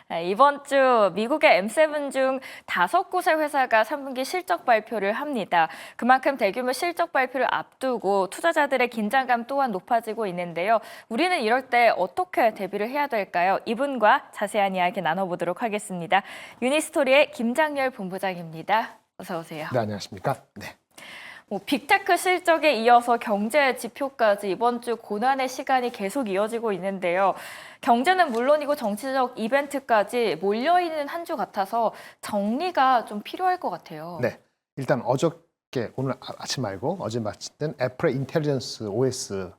이번 주 미국의 M7 중 5곳의 회사가 3분기 실적 발표를 합니다. 그만큼 대규모 실적 발표를 앞두고 투자자들의 긴장감 또한 높아지고 있는데요. 우리는 이럴 때 어떻게 대비를 해야 될까요? 이분과 자세한 이야기 나눠보도록 하겠습니다. 유니스토리의 김장열 본부장입니다. 어서 오세요. 네, 안녕하십니까? 네. 빅테크 실적에 이어서 경제 지표까지 이번 주 고난의 시간이 계속 이어지고 있는데요. 경제는 물론이고 정치적 이벤트까지 몰려있는 한 주 같아서 정리가 좀 필요할 것 같아요. 네. 일단 어저께 오늘 아침 말고 어제 마친 애플의 인텔리전스 OS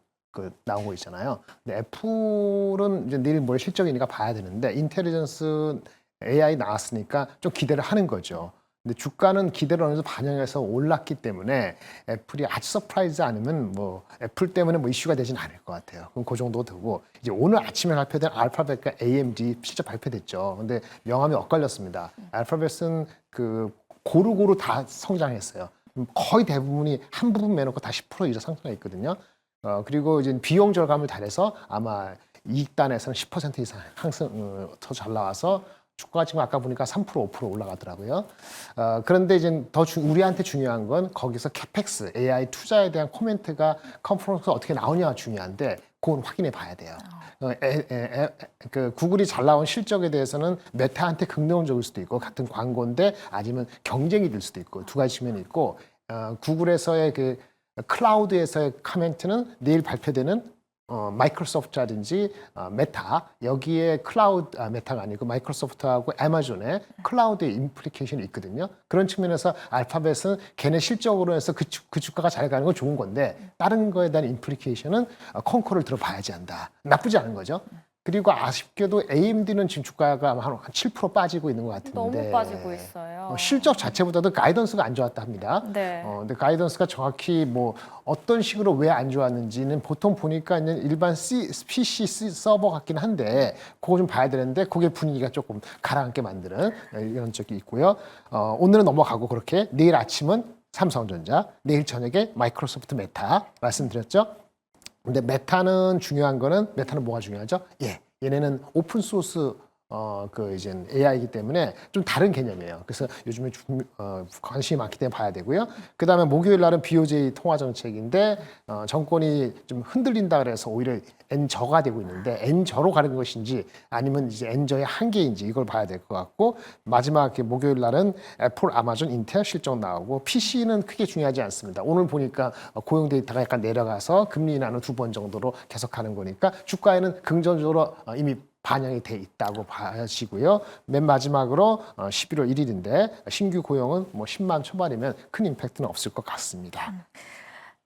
나온 거 있잖아요. 근데 애플은 이제 내일 모레 실적이니까 봐야 되는데 인텔리전스 AI 나왔으니까 좀 기대를 하는 거죠. 근데 주가는 기대를 어느 정도 반영해서 올랐기 때문에 애플이 아주 서프라이즈 않으면 뭐 애플 때문에 뭐 이슈가 되진 않을 것 같아요. 그럼 그 정도 되고 이제 오늘 아침에 발표된 알파벳과 AMD 실적 발표됐죠. 근데 명함이 엇갈렸습니다. 알파벳은 고루고루 다 성장했어요. 거의 대부분이 한 부분 빼놓고 다 10% 이상 성장했거든요. 그리고 이제 비용 절감을 잘해서 아마 이익단에서는 10% 이상 상승 더 잘 나와서 주가가 지금 아까 보니까 3% 5% 올라가더라고요. 그런데 이제 우리한테 중요한 건 거기서 캐펙스, AI 투자에 대한 코멘트가 컨퍼런스가 어떻게 나오냐가 중요한데 그건 확인해 봐야 돼요. 구글이 잘 나온 실적에 대해서는 메타한테 긍정적일 수도 있고 같은 광고인데 아니면 경쟁이 될 수도 있고 두 가지 측면이 있고 구글에서의 클라우드에서의 코멘트는 내일 발표되는 마이크로소프트라든지 메타 여기에 메타가 아니고 마이크로소프트하고 애마존의 클라우드의 임플리케이션이 있거든요. 그런 측면에서 알파벳은 걔네 실적으로 해서 그 주가가 잘 가는 건 좋은 건데 다른 거에 대한 임플리케이션은 콩코를 들어봐야지 한다. 나쁘지 않은 거죠. 그리고 아쉽게도 AMD는 지금 주가가 한 7% 빠지고 있는 것 같은데 너무 빠지고 있어요. 실적 자체보다도 가이던스가 안 좋았다 합니다. 네. 근데 가이던스가 정확히 뭐 어떤 식으로 왜 안 좋았는지는 보통 보니까 일반 PC 서버 같긴 한데 그거 좀 봐야 되는데 그게 분위기가 조금 가라앉게 만드는 이런 적이 있고요. 오늘은 넘어가고 그렇게 내일 아침은 삼성전자, 내일 저녁에 마이크로소프트 메타 말씀드렸죠. 근데 메타는 중요한 거는 메타는 뭐가 중요하죠? 얘네는 오픈 소스 이제 AI이기 때문에 좀 다른 개념이에요. 그래서 요즘에 관심이 많기 때문에 봐야 되고요. 그 다음에 목요일 날은 BOJ 통화 정책인데 정권이 좀 흔들린다 그래서 오히려 N저가 되고 있는데 N저로 가는 것인지 아니면 이제 N저의 한계인지 이걸 봐야 될 것 같고 마지막 목요일 날은 애플, 아마존, 인텔 실적 나오고 PC는 크게 중요하지 않습니다. 오늘 보니까 고용 데이터가 약간 내려가서 금리 인하는 2번 정도로 계속하는 거니까 주가에는 긍정적으로 이미 반영이 돼 있다고 봐지고요. 맨 마지막으로 11월 1일인데 신규 고용은 뭐 10만 초반이면 큰 임팩트는 없을 것 같습니다.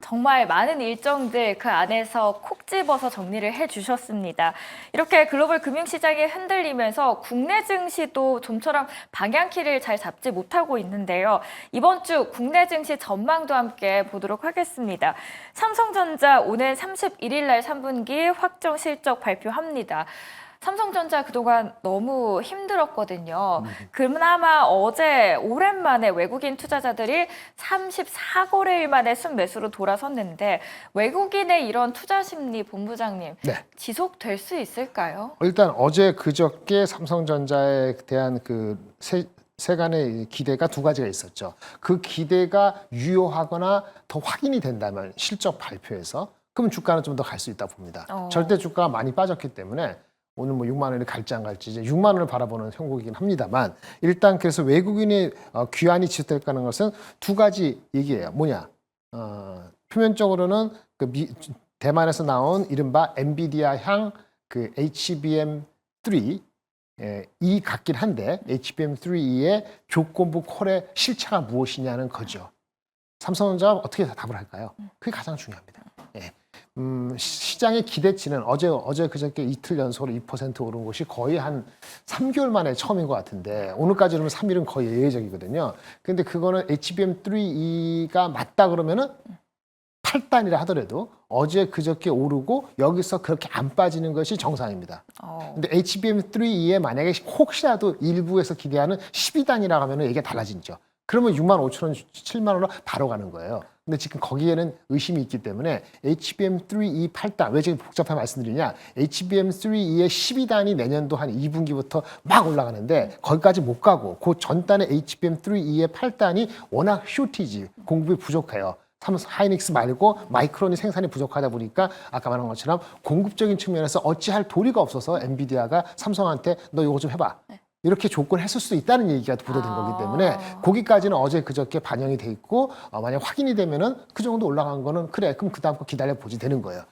정말 많은 일정들 그 안에서 콕 집어서 정리를 해주셨습니다. 이렇게 글로벌 금융시장이 흔들리면서 국내 증시도 좀처럼 방향키를 잘 잡지 못하고 있는데요. 이번 주 국내 증시 전망도 함께 보도록 하겠습니다. 삼성전자 오늘 31일 날 3분기 확정 실적 발표합니다. 삼성전자 그동안 너무 힘들었거든요. 그나마 어제 오랜만에 외국인 투자자들이 34거래일 만에 순매수로 돌아섰는데 외국인의 이런 투자 심리 본부장님 네. 지속될 수 있을까요? 일단 어제 그저께 삼성전자에 대한 세간의 기대가 두 가지가 있었죠. 그 기대가 유효하거나 더 확인이 된다면 실적 발표에서 그럼 주가는 좀 더 갈 수 있다 봅니다. 절대 주가가 많이 빠졌기 때문에 오늘 뭐 6만 원이 갈지 안 갈지 이제 6만 원을 바라보는 형국이긴 합니다만 일단 그래서 외국인의 귀환이 지속될까 하는 것은 두 가지 얘기예요. 뭐냐? 표면적으로는 대만에서 나온 이른바 엔비디아향 HBM3 이 같긴 한데 HBM3의 조건부 콜의 실체가 무엇이냐는 거죠. 삼성전자가 어떻게 답을 할까요? 그게 가장 중요합니다. 시장의 기대치는 어제 그저께 이틀 연속으로 2% 오른 것이 거의 한 3개월 만에 처음인 것 같은데 오늘까지 그러면 3일은 거의 예외적이거든요. 근데 그거는 HBM3E가 맞다 그러면은 8단이라 하더라도 어제 그저께 오르고 여기서 그렇게 안 빠지는 것이 정상입니다. 근데 HBM3E에 만약에 혹시라도 일부에서 기대하는 12단이라고 하면 얘기가 달라지죠. 그러면 6만 5천 원, 7만 원으로 바로 가는 거예요. 근데 지금 거기에는 의심이 있기 때문에 HBM3E 8단, 왜 지금 복잡하게 말씀드리냐? HBM3E의 12단이 내년도 한 2분기부터 막 올라가는데 거기까지 못 가고 그 전단의 HBM3E의 8단이 워낙 쇼티지, 공급이 부족해요. 하이닉스 말고 마이크론이 생산이 부족하다 보니까 아까 말한 것처럼 공급적인 측면에서 어찌할 도리가 없어서 엔비디아가 삼성한테 너 이거 좀 해봐. 이렇게 조건을 했을 수 있다는 얘기가 보도된 거기 때문에 거기까지는 어제 그저께 반영이 돼 있고 만약 확인이 되면은 그 정도 올라간 거는 그래 그럼 그다음 거 기다려 보지 되는 거예요.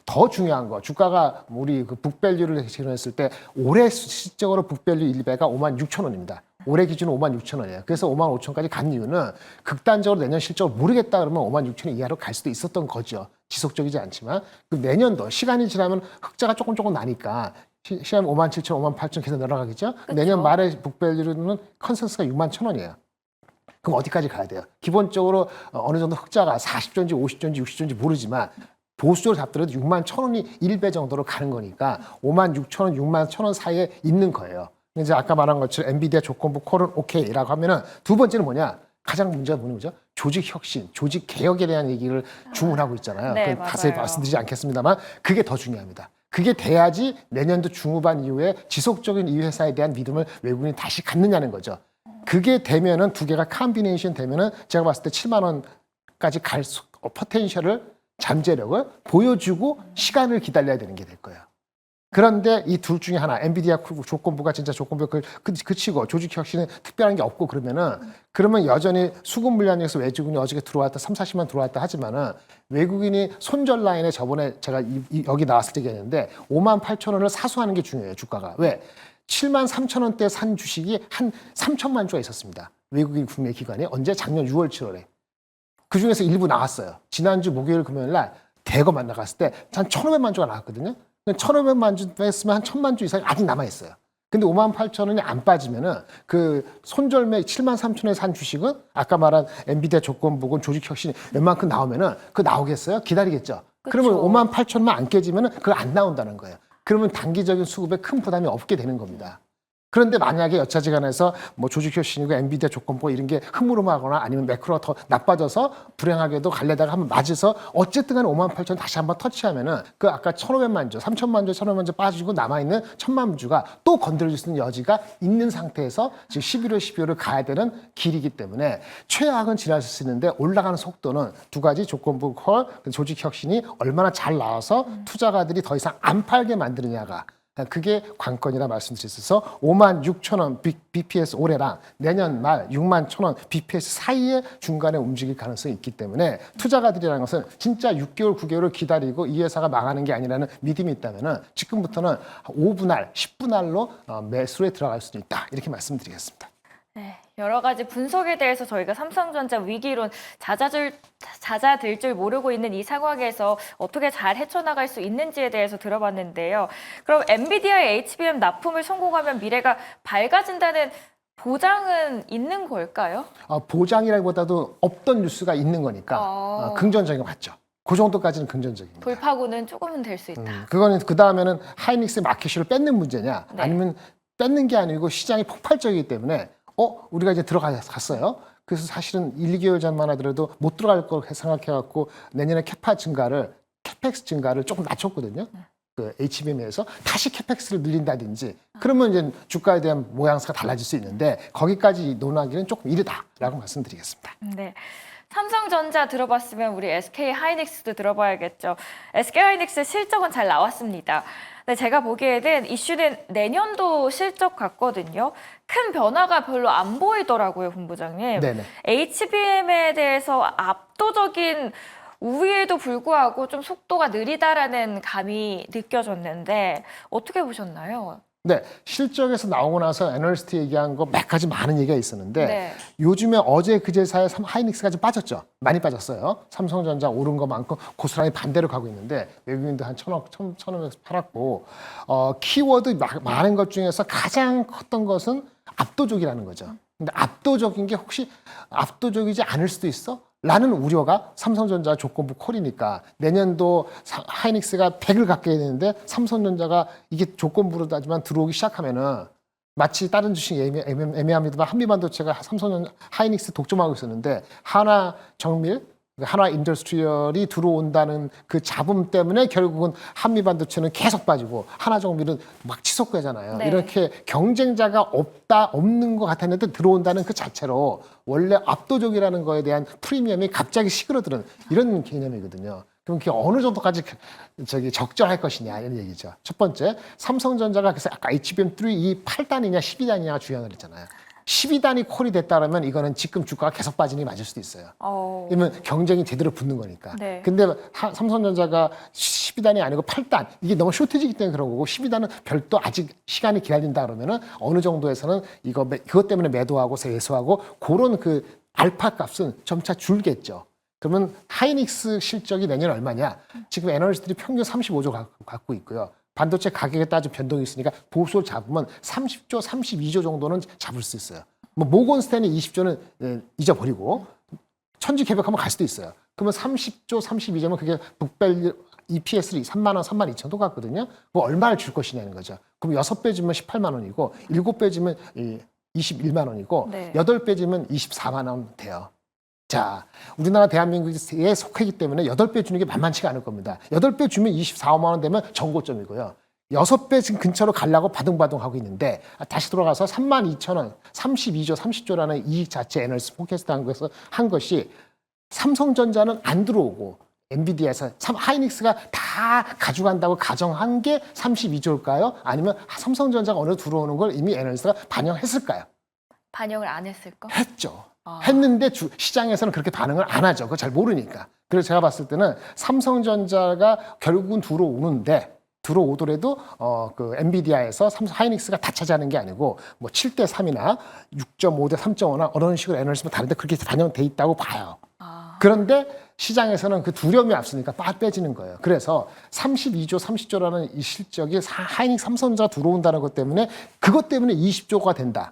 더 중요한 거 주가가 우리 그 북밸류를 실현했을 때 올해 실적으로 북밸류 1배가 5만 6천 원입니다. 올해 기준은 5만 6천 원이에요. 그래서 5만 5천까지 간 이유는 극단적으로 내년 실적을 모르겠다 그러면 5만 6천 원 이하로 갈 수도 있었던 거죠. 지속적이지 않지만 그 내년도 시간이 지나면 흑자가 조금 나니까 시험 5만 7천, 5만 8천 계속 늘어나겠죠? 그쵸. 내년 말에 북밸류는 컨센서스가 6만 천 원이에요. 그럼 어디까지 가야 돼요? 기본적으로 어느 정도 흑자가 40조인지 50조인지 60조인지 모르지만 보수적으로 잡더라도 6만 천 원이 1배 정도로 가는 거니까 5만 6천 원, 6만 천 원 사이에 있는 거예요. 이제 아까 말한 것처럼 엔비디아 조건부 콜은 오케이라고 하면은 두 번째는 뭐냐? 가장 문제가 뭐죠? 조직 혁신, 조직 개혁에 대한 얘기를 주문하고 있잖아요. 네, 자세히 맞아요. 말씀드리지 않겠습니다만 그게 더 중요합니다. 그게 돼야지 내년도 중후반 이후에 지속적인 이 회사에 대한 믿음을 외국인이 다시 갖느냐는 거죠. 그게 되면은 두 개가 컴비네이션 되면은 제가 봤을 때 7만 원까지 갈 포텐셜을 잠재력을 보여주고 시간을 기다려야 되는 게 될 거예요. 그런데 이 둘 중에 하나, 엔비디아 조건부가 진짜 조건부 그치고 조직 혁신은 특별한 게 없고 그러면 여전히 수급 물량에서 외국인이 어저께 들어왔다, 3, 40만 들어왔다 하지만은 외국인이 손절 라인에 저번에 제가 여기 나왔을 때 얘기했는데 5만 8천 원을 사수하는 게 중요해요, 주가가. 왜? 7만 3천 원대 산 주식이 한 3천만 주가 있었습니다. 외국인 구매 기관이 언제? 작년 6월, 7월에. 그 중에서 일부 나왔어요. 지난주 목요일, 금요일 날 대거만 나갔을 때 한 1,500만 주가 나왔거든요. 1,500만 주 뺐으면 한 1,000만 주 이상이 아직 남아있어요. 근데 5만 8천 원이 안 빠지면은 그 손절매 7만 3천 원에 산 주식은 아까 말한 엔비디아 조건부건 조직 혁신이 웬만큼 나오면은 그거 나오겠어요? 기다리겠죠. 그러면 5만 8천만 안 깨지면은 그거 안 나온다는 거예요. 그러면 단기적인 수급에 큰 부담이 없게 되는 겁니다. 그런데 만약에 여차지간해서 뭐 조직 혁신이고 엔비디아 조건부 이런 게 흐물흐물하거나 아니면 매크로가 더 나빠져서 불행하게도 갈래다가 한번 맞아서 어쨌든 간에 5만 8천 다시 한번 터치하면은 그 아까 1,500만 주, 3천만 주, 1,500만 주 빠지고 남아있는 1,000만 주가 또 건드려질 수 있는 여지가 있는 상태에서 지금 11월, 12월을 가야 되는 길이기 때문에 최악은 지나칠 수 있는데 올라가는 속도는 두 가지 조건부 콜, 조직 혁신이 얼마나 잘 나와서 투자가들이 더 이상 안 팔게 만드느냐가 그게 관건이라 말씀드릴 수 있어서 5만 6천 원 BPS 올해랑 내년 말 6만 천 원 BPS 사이에 중간에 움직일 가능성이 있기 때문에 투자가들이라는 것은 진짜 6개월, 9개월을 기다리고 이 회사가 망하는 게 아니라는 믿음이 있다면은 지금부터는 5분할, 10분할로 매수에 들어갈 수도 있다. 이렇게 말씀드리겠습니다. 네, 여러 가지 분석에 대해서 저희가 삼성전자 위기론 잦아들 줄 모르고 있는 이 상황에서 어떻게 잘 헤쳐나갈 수 있는지에 대해서 들어봤는데요. 그럼 엔비디아의 HBM 납품을 성공하면 미래가 밝아진다는 보장은 있는 걸까요? 보장이라기보다도 없던 뉴스가 있는 거니까 긍정적인 거 맞죠. 그 정도까지는 긍정적입니다. 돌파구는 조금은 될 수 있다. 그거는 그 다음에는 하이닉스의 마켓슈를 뺏는 문제냐 네. 아니면 뺏는 게 아니고 시장이 폭발적이기 때문에 우리가 이제 들어갔어요. 그래서 사실은 1, 2개월 전만 하더라도 못 들어갈 걸 생각해갖고 내년에 캐펙스 증가를 조금 낮췄거든요. 그 HBM에서 다시 캐펙스를 늘린다든지 그러면 이제 주가에 대한 모양새가 달라질 수 있는데 거기까지 논하기는 조금 이르다라고 말씀드리겠습니다. 네. 삼성전자 들어봤으면 우리 SK하이닉스도 들어봐야겠죠. SK하이닉스 실적은 잘 나왔습니다. 네, 제가 보기에는 이슈는 내년도 실적 같거든요. 큰 변화가 별로 안 보이더라고요, 본부장님. 네네. HBM에 대해서 압도적인 우위에도 불구하고 좀 속도가 느리다라는 감이 느껴졌는데 어떻게 보셨나요? 네, 실적에서 나오고 나서 애널리스트 얘기한 거 몇 가지 많은 얘기가 있었는데 네. 요즘에 어제 그제 사이에 하이닉스가 좀 빠졌죠. 많이 빠졌어요. 삼성전자 오른 것만큼 고스란히 반대로 가고 있는데 외국인도 한 1,500에서 팔았고 키워드 많은 것 중에서 가장 컸던 것은 압도적이라는 거죠. 근데 압도적인 게 혹시 압도적이지 않을 수도 있어? 라는 우려가 삼성전자 조건부 콜이니까 내년도 하이닉스가 100을 갖게 되는데 삼성전자가 이게 조건부로 따지만 들어오기 시작하면은 마치 다른 주식 애매합니다만 한미반도체가 삼성전 하이닉스 독점하고 있었는데 하나 정밀, 하나 인더스트리얼이 들어온다는 그 잡음 때문에 결국은 한미반도체는 계속 빠지고 하나 정밀은 막 치솟되잖아요. 네. 이렇게 경쟁자가 없는 것 같았는데 들어온다는 그 자체로 원래 압도적이라는 거에 대한 프리미엄이 갑자기 시그러드는 이런 개념이거든요. 그럼 그게 어느 정도까지 적절할 것이냐 이런 얘기죠. 첫 번째, 삼성전자가 그래서 아까 HBM3 이 8단이냐 12단이냐 중요한 거 있잖아요. 12단이 콜이 됐다면 이거는 지금 주가가 계속 빠지는 게 맞을 수도 있어요. 왜냐면 경쟁이 제대로 붙는 거니까. 네. 근데 삼성전자가 12단이 아니고 8단 이게 너무 쇼트지기 때문에 그런 거고 12단은 별도 아직 시간이 기다린다 그러면은 어느 정도에서는 그것 때문에 매도하고 세수하고 그런 그 알파 값은 점차 줄겠죠. 그러면 하이닉스 실적이 내년 얼마냐? 지금 애널리스트들이 평균 35조 갖고 있고요. 반도체 가격에 따라 변동이 있으니까 보수로 잡으면 30조, 32조 정도는 잡을 수 있어요. 뭐 모건스탠이 20조는 잊어버리고 천지개벽하면 갈 수도 있어요. 그러면 30조, 32조면 그게 북밸류 EPS를 3만 원, 3만 2천 똑같거든요. 그거 얼마를 줄 것이냐는 거죠. 그럼 6배 주면 18만 원이고 7배 주면 21만 원이고 네. 8배 주면 24만 원 돼요. 자, 우리나라 대한민국에 속하기 때문에 8배 주는 게 만만치가 않을 겁니다. 8배 주면 24만 원 되면 정고점이고요. 6배 지금 근처로 가려고 바둥바둥 하고 있는데 다시 돌아가서 3만 2천 원, 32조, 30조라는 이익 자체 애널리스트 폰캐스트 한 것이 삼성전자는 안 들어오고 엔비디아에서 하이닉스가 다 가져간다고 가정한 게 32조일까요? 아니면 삼성전자가 어느 들어오는 걸 이미 애널리스트가 반영했을까요? 반영을 안 했을까? 했죠. 했는데 시장에서는 그렇게 반응을 안 하죠. 그거 잘 모르니까. 그래서 제가 봤을 때는 삼성전자가 결국은 들어오더라도 그 엔비디아에서 하이닉스가 다 차지하는 게 아니고 뭐 7대 3이나 6.5대 3.5나 어느 식으로 애널리스트가 다른데 그렇게 반영돼 있다고 봐요. 그런데 시장에서는 그 두려움이 앞서니까 빼지는 거예요. 그래서 32조, 30조라는 이 실적이 하이닉스 삼성전자가 들어온다는 것 때문에 그것 때문에 20조가 된다.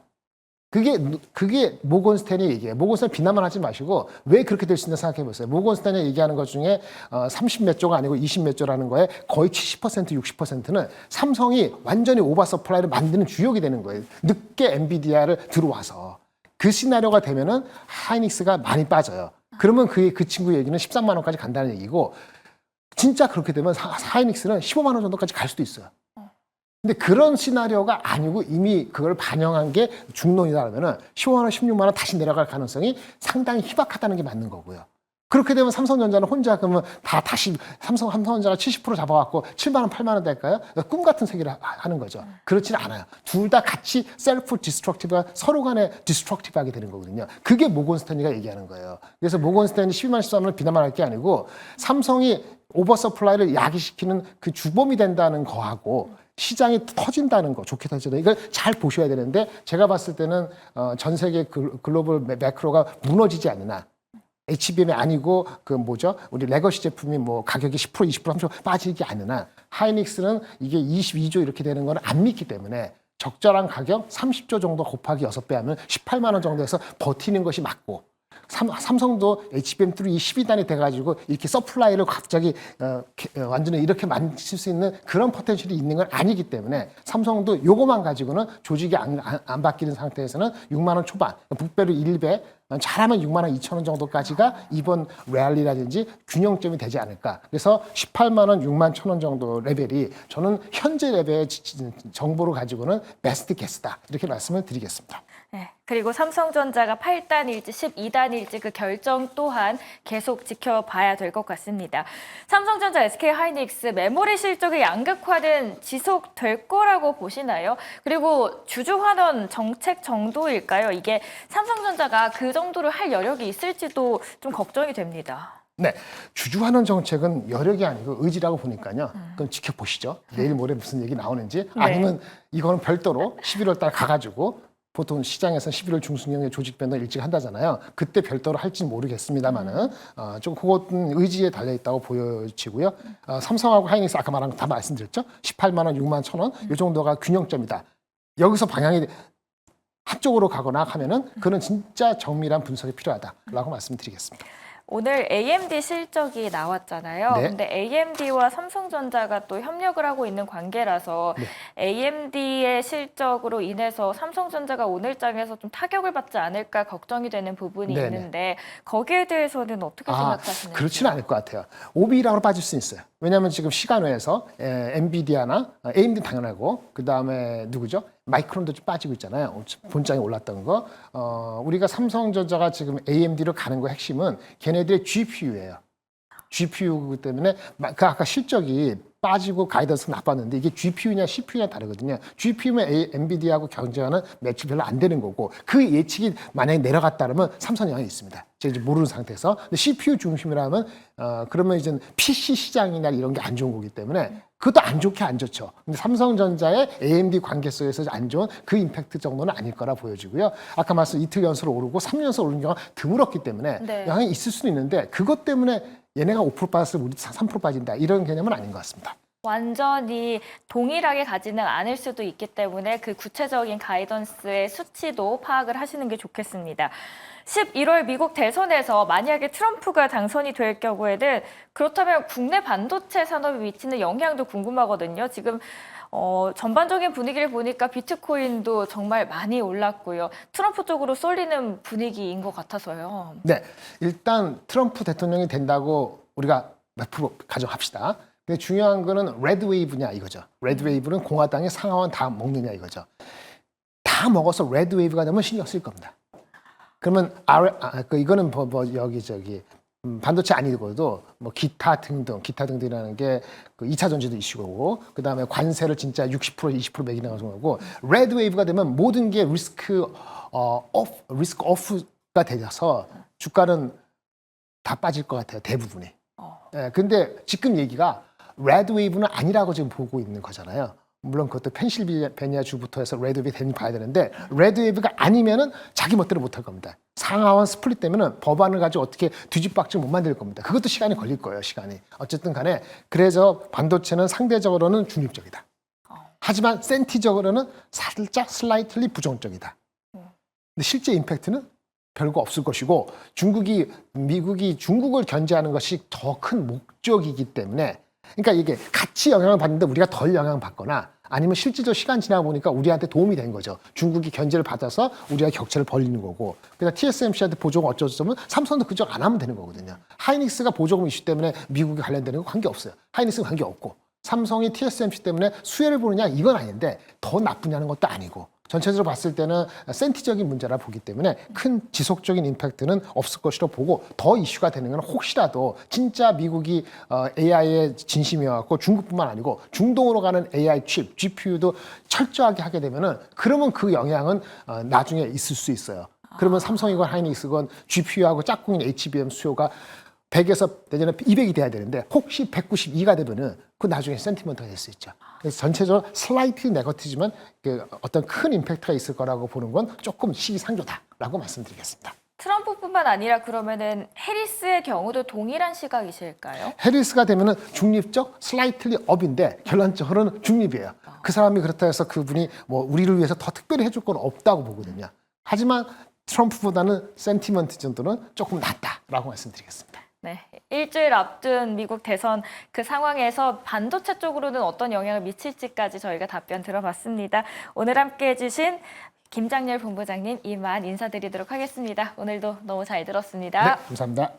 그게 모건스탠이 얘기해요. 모건스탠 비난만 하지 마시고 왜 그렇게 될 수 있나 생각해 보세요. 모건스탠이 얘기하는 것 중에 30몇 조가 아니고 20몇 조라는 거에 거의 70%, 60%는 삼성이 완전히 오버서플라이를 만드는 주역이 되는 거예요. 늦게 엔비디아를 들어와서. 그 시나리오가 되면은 하이닉스가 많이 빠져요. 그러면 그 친구 얘기는 13만 원까지 간다는 얘기고 진짜 그렇게 되면 하이닉스는 15만 원 정도까지 갈 수도 있어요. 근데 그런 시나리오가 아니고 이미 그걸 반영한 게 중론이다 그러면은 15만 원, 16만 원 다시 내려갈 가능성이 상당히 희박하다는 게 맞는 거고요. 그렇게 되면 삼성전자는 혼자 그러면 다시 삼성전자가 70% 잡아갖고 7만 원, 8만 원 될까요? 꿈 같은 세계를 하는 거죠. 그렇지는 않아요. 둘 다 같이 셀프 디스트럭티브가 서로 간에 디스트럭티브하게 되는 거거든요. 그게 모건스탠리가 얘기하는 거예요. 그래서 모건스탠리 12만 13만 원 비난만 할 게 아니고 삼성이 오버서플라이를 야기시키는 그 주범이 된다는 거하고 시장이 터진다는 거, 좋게 터지다. 이걸 잘 보셔야 되는데 제가 봤을 때는 전 세계 글로벌 매크로가 무너지지 않느냐. HBM이 아니고 우리 레거시 제품이 뭐 가격이 10%, 20%, 30% 빠지지 않느냐. 하이닉스는 이게 22조 이렇게 되는 건 안 믿기 때문에 적절한 가격 30조 정도 곱하기 6배 하면 18만 원 정도에서 버티는 것이 맞고 삼성도 HBM3 12단이 돼가지고 이렇게 서플라이를 갑자기 완전히 이렇게 만들 수 있는 그런 포텐셜이 있는 건 아니기 때문에 삼성도 요거만 가지고는 조직이 안 바뀌는 상태에서는 6만 원 초반, 북배로 1배, 잘하면 6만 원 2천 원 정도까지가 이번 랠리라든지 균형점이 되지 않을까. 그래서 18만 원, 6만 1천 원 정도 레벨이 저는 현재 레벨의 정보를 가지고는 베스트 게스다. 이렇게 말씀을 드리겠습니다. 네, 그리고 삼성전자가 8단일지 12단일지 그 결정 또한 계속 지켜봐야 될 것 같습니다. 삼성전자, SK하이닉스 메모리 실적의 양극화는 지속될 거라고 보시나요? 그리고 주주환원 정책 정도일까요? 이게 삼성전자가 그 정도를 할 여력이 있을지도 좀 걱정이 됩니다. 네, 주주환원 정책은 여력이 아니고 의지라고 보니까요. 그럼 지켜보시죠. 내일 모레 무슨 얘기 나오는지. 네. 아니면 이거는 별도로 11월 달 가가지고 보통 시장에서는 11월 중순경에 조직 변동 일찍 한다잖아요. 그때 별도로 할지는 모르겠습니다만은 좀 그것은 의지에 달려 있다고 보여지고요. 삼성하고 하이닉스 아까 말한 거 다 말씀드렸죠. 18만 원, 6만 1천 원, 이 정도가 균형점이다. 여기서 방향이 한쪽으로 가거나 하면은 그는 진짜 정밀한 분석이 필요하다라고 말씀드리겠습니다. 오늘 AMD 실적이 나왔잖아요. 네. 근데 AMD와 삼성전자가 또 협력을 하고 있는 관계라서 네. AMD의 실적으로 인해서 삼성전자가 오늘장에서 좀 타격을 받지 않을까 걱정이 되는 부분이 네네. 있는데 거기에 대해서는 어떻게 생각하시나요? 그렇지는 않을 것 같아요. 오비락으로 빠질 수 있어요. 왜냐하면 지금 시간외에서 엔비디아나 AMD 당연하고 그 다음에 누구죠? 마이크론도 좀 빠지고 있잖아요. 본장에 올랐던 거. 우리가 삼성전자가 지금 AMD로 가는 거 핵심은 걔네들의 GPU예요. GPU 때문에 그 아까 실적이 빠지고 가이던스가 나빴는데 이게 GPU냐 CPU냐 다르거든요. GPU면 엔비디아하고 경쟁하는 매출 별로 안 되는 거고 그 예측이 만약에 내려갔다면 삼성 영향이 있습니다. 제가 이제 모르는 상태에서. 근데 CPU 중심이라면 그러면 이제 PC 시장이나 이런 게 안 좋은 거기 때문에 그것도 안 좋게 안 좋죠. 근데 삼성전자의 AMD 관계 속에서 안 좋은 그 임팩트 정도는 아닐 거라 보여지고요. 아까 말씀 이틀 연속 오르고 3년 연속 오르는 경우가 드물었기 때문에 네. 영향이 있을 수는 있는데 그것 때문에 얘네가 5% 빠졌으면 우리 3% 빠진다 이런 개념은 아닌 것 같습니다. 완전히 동일하게 가지는 않을 수도 있기 때문에 그 구체적인 가이던스의 수치도 파악을 하시는 게 좋겠습니다. 11월 미국 대선에서 만약에 트럼프가 당선이 될 경우에는 그렇다면 국내 반도체 산업에 미치는 영향도 궁금하거든요. 지금 전반적인 분위기를 보니까 비트코인도 정말 많이 올랐고요. 트럼프 쪽으로 쏠리는 분위기인 것 같아서요. 네, 일단 트럼프 대통령이 된다고 우리가 몇 프로 가정합시다. 근데 중요한 거는 레드 웨이브냐 이거죠. 레드 웨이브는 공화당의 상하원 다 먹느냐 이거죠. 다 먹어서 레드 웨이브가 되면 신경 쓸 겁니다. 그러면 이거는 여기 저기 반도체 아니고도 뭐 기타 등등이라는 게 그 2차 전지도 이슈고 그다음에 관세를 진짜 60% 20% 매기는 거고 레드 웨이브가 되면 모든 게 리스크 오프가 되어서 주가는 다 빠질 것 같아요. 대부분이. 예, 근데 지금 얘기가 레드 웨이브는 아니라고 지금 보고 있는 거잖아요. 물론 그것도 펜실베니아 주부터 해서 레드 웨이브 되는지 봐야 되는데 레드 웨이브가 아니면은 자기 멋대로 못 할 겁니다. 상하원 스플릿 되면은 법안을 가지고 어떻게 뒤집박질 못 만들 겁니다. 그것도 시간이 걸릴 거예요, 시간이. 어쨌든 간에 그래서 반도체는 상대적으로는 중립적이다. 하지만 센티적으로는 살짝 슬라이틀리 부정적이다. 근데 실제 임팩트는 별거 없을 것이고 미국이 중국을 견제하는 것이 더 큰 목적이기 때문에 그러니까 이게 같이 영향을 받는데 우리가 덜 영향을 받거나 아니면 실질적으로 시간 지나고 보니까 우리한테 도움이 된 거죠. 중국이 견제를 받아서 우리가 격차를 벌리는 거고 그러니까 TSMC한테 보조금 어쩌면 삼성도 그쪽 안 하면 되는 거거든요. 하이닉스가 보조금 이슈 때문에 미국이 관련되는 거 관계없어요. 하이닉스는 관계없고 삼성이 TSMC 때문에 수혜를 보느냐 이건 아닌데 더 나쁘냐는 것도 아니고 전체적으로 봤을 때는 센티적인 문제라 보기 때문에 큰 지속적인 임팩트는 없을 것이라 보고 더 이슈가 되는 건 혹시라도 진짜 미국이 AI의 진심이어갖고 중국뿐만 아니고 중동으로 가는 AI 칩, GPU도 철저하게 하게 되면은 그러면 그 영향은 나중에 있을 수 있어요. 그러면 삼성이건 하이닉스건 GPU하고 짝꿍인 HBM 수요가 100에서 내년에 200이 돼야 되는데 혹시 192가 되면은 그 나중에 센티먼트가 될 수 있죠. 그래서 전체적으로 슬라이트 네거티지만 그 어떤 큰 임팩트가 있을 거라고 보는 건 조금 시기상조다라고 말씀드리겠습니다. 트럼프뿐만 아니라 그러면은 해리스의 경우도 동일한 시각이실까요? 해리스가 되면은 중립적 슬라이틀리 업인데 결론적으로는 중립이에요. 그 사람이 그렇다 해서 그분이 뭐 우리를 위해서 더 특별히 해줄 건 없다고 보거든요. 하지만 트럼프보다는 센티먼트 정도는 조금 낫다라고 말씀드리겠습니다. 네, 일주일 앞둔 미국 대선 그 상황에서 반도체 쪽으로는 어떤 영향을 미칠지까지 저희가 답변 들어봤습니다. 오늘 함께해 주신 김장렬 본부장님 이만 인사드리도록 하겠습니다. 오늘도 너무 잘 들었습니다. 네, 감사합니다.